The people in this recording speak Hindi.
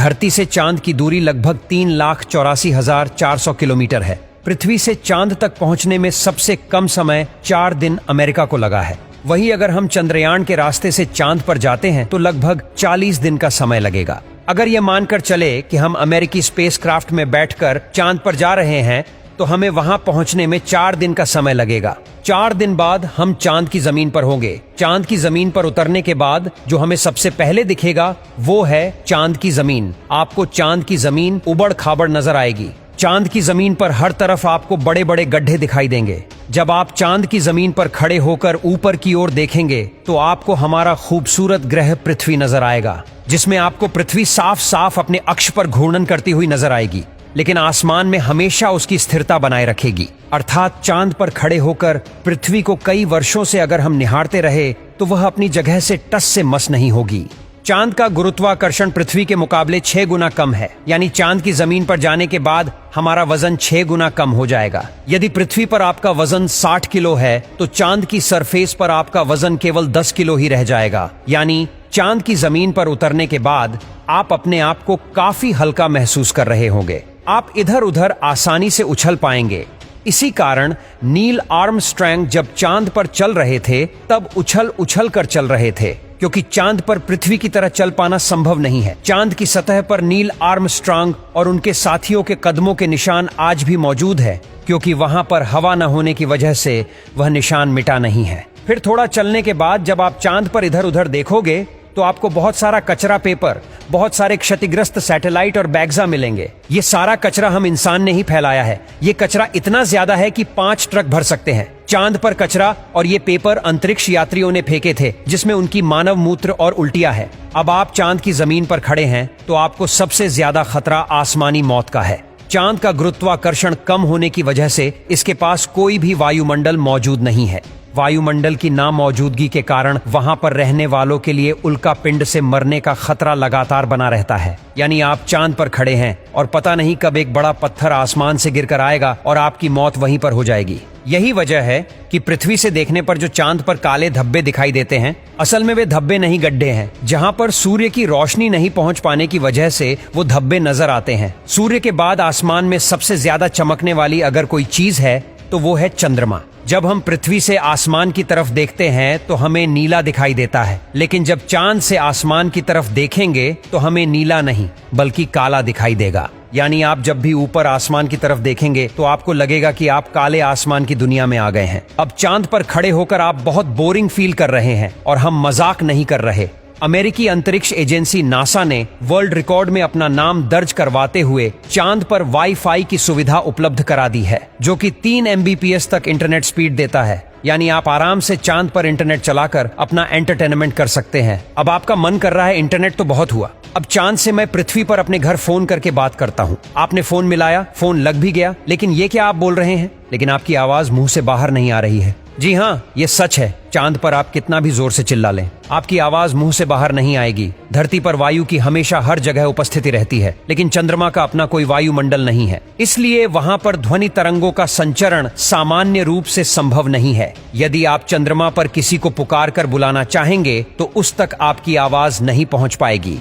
धरती से चांद की दूरी लगभग 3,84,400 किलोमीटर है। पृथ्वी से चांद तक पहुंचने में सबसे कम समय 4 दिन अमेरिका को लगा है। वहीं अगर हम चंद्रयान के रास्ते से चांद पर जाते हैं तो लगभग 40 दिन का समय लगेगा। अगर ये मानकर चले कि हम अमेरिकी स्पेसक्राफ्ट में बैठकर चांद पर जा रहे हैं तो हमें वहां पहुंचने में 4 दिन का समय लगेगा। 4 दिन बाद हम चांद की जमीन पर होंगे। चांद की जमीन पर उतरने के बाद जो हमें सबसे पहले दिखेगा वो है चांद की जमीन। आपको चांद की जमीन उबड़ खाबड़ नजर आएगी। चांद की जमीन पर हर तरफ आपको बड़े बड़े गड्ढे दिखाई देंगे। जब आप चांद की जमीन पर खड़े होकर ऊपर की ओर देखेंगे तो आपको हमारा खूबसूरत ग्रह पृथ्वी नजर आएगा, जिसमें आपको पृथ्वी साफ साफ अपने अक्ष पर घूर्णन करती हुई नजर आएगी, लेकिन आसमान में हमेशा उसकी स्थिरता बनाए रखेगी। अर्थात चांद पर खड़े होकर पृथ्वी को कई वर्षों से अगर हम निहारते रहे तो वह अपनी जगह से टस से मस नहीं होगी। चांद का गुरुत्वाकर्षण पृथ्वी के मुकाबले 6 गुना कम है, यानी चांद की जमीन पर जाने के बाद हमारा वजन 6 गुना कम हो जाएगा। यदि पृथ्वी पर आपका वजन 60 किलो है तो चांद की सरफेस पर आपका वजन केवल 10 किलो ही रह जाएगा। यानी चांद की जमीन पर उतरने के बाद आप अपने आप को काफी हल्का महसूस कर रहे होंगे। आप इधर उधर आसानी से उछल पाएंगे। इसी कारण नील आर्मस्ट्रांग जब चांद पर चल रहे थे तब उछल उछल कर चल रहे थे, क्योंकि चांद पर पृथ्वी की तरह चल पाना संभव नहीं है। चांद की सतह पर नील आर्मस्ट्रांग और उनके साथियों के कदमों के निशान आज भी मौजूद है, क्योंकि वहां पर हवा न होने की वजह से वह निशान मिटा नहीं है। फिर थोड़ा चलने के बाद जब आप चांद पर इधर उधर देखोगे तो आपको बहुत सारा कचरा पेपर, बहुत सारे क्षतिग्रस्त सैटेलाइट और बैग्जा मिलेंगे। ये सारा कचरा हम इंसान ने ही फैलाया है। ये कचरा इतना ज्यादा है कि 5 ट्रक भर सकते हैं। चांद पर कचरा और ये पेपर अंतरिक्ष यात्रियों ने फेंके थे, जिसमें उनकी मानव मूत्र और उल्टियां है। अब आप चांद की जमीन पर खड़े हैं तो आपको सबसे ज्यादा खतरा आसमानी मौत का है। चांद का गुरुत्वाकर्षण कम होने की वजह से इसके पास कोई भी वायुमंडल मौजूद नहीं है। वायुमंडल की नामौजूदगी के कारण वहां पर रहने वालों के लिए उल्का पिंड से मरने का खतरा लगातार बना रहता है। यानी आप चांद पर खड़े हैं और पता नहीं कब एक बड़ा पत्थर आसमान से गिरकर आएगा और आपकी मौत वहीं पर हो जाएगी। यही वजह है कि पृथ्वी से देखने पर जो चांद पर काले धब्बे दिखाई देते हैं, असल में वे धब्बे नहीं, गड्ढे हैं, जहां पर सूर्य की रोशनी नहीं पहुंच पाने की वजह से वो धब्बे नजर आते हैं। सूर्य के बाद आसमान में सबसे ज्यादा चमकने वाली अगर कोई चीज है तो वो है चंद्रमा। जब हम पृथ्वी से आसमान की तरफ देखते हैं तो हमें नीला दिखाई देता है, लेकिन जब चांद से आसमान की तरफ देखेंगे तो हमें नीला नहीं बल्कि काला दिखाई देगा। यानी आप जब भी ऊपर आसमान की तरफ देखेंगे तो आपको लगेगा कि आप काले आसमान की दुनिया में आ गए हैं। अब चांद पर खड़े होकर आप बहुत बोरिंग फील कर रहे हैं और हम मजाक नहीं कर रहे। अमेरिकी अंतरिक्ष एजेंसी नासा ने वर्ल्ड रिकॉर्ड में अपना नाम दर्ज करवाते हुए चांद पर वाईफाई की सुविधा उपलब्ध करा दी है, जो कि 3 MBPS तक इंटरनेट स्पीड देता है। यानी आप आराम से चांद पर इंटरनेट चलाकर अपना एंटरटेनमेंट कर सकते हैं। अब आपका मन कर रहा है इंटरनेट तो बहुत हुआ, अब चांद से मैं पृथ्वी पर अपने घर फोन करके बात करता हूँ। आपने फोन मिलाया, फोन लग भी गया, लेकिन ये क्या आप बोल रहे हैं, लेकिन आपकी आवाज मुंह से बाहर नहीं आ रही है। जी हाँ, ये सच है। चांद पर आप कितना भी जोर से चिल्ला लें, आपकी आवाज मुंह से बाहर नहीं आएगी। धरती पर वायु की हमेशा हर जगह उपस्थिति रहती है, लेकिन चंद्रमा का अपना कोई वायुमंडल नहीं है, इसलिए वहां पर ध्वनि तरंगों का संचरण सामान्य रूप से संभव नहीं है। यदि आप चंद्रमा पर किसी को पुकार कर बुलाना चाहेंगे तो उस तक आपकी आवाज नहीं पहुंच पाएगी।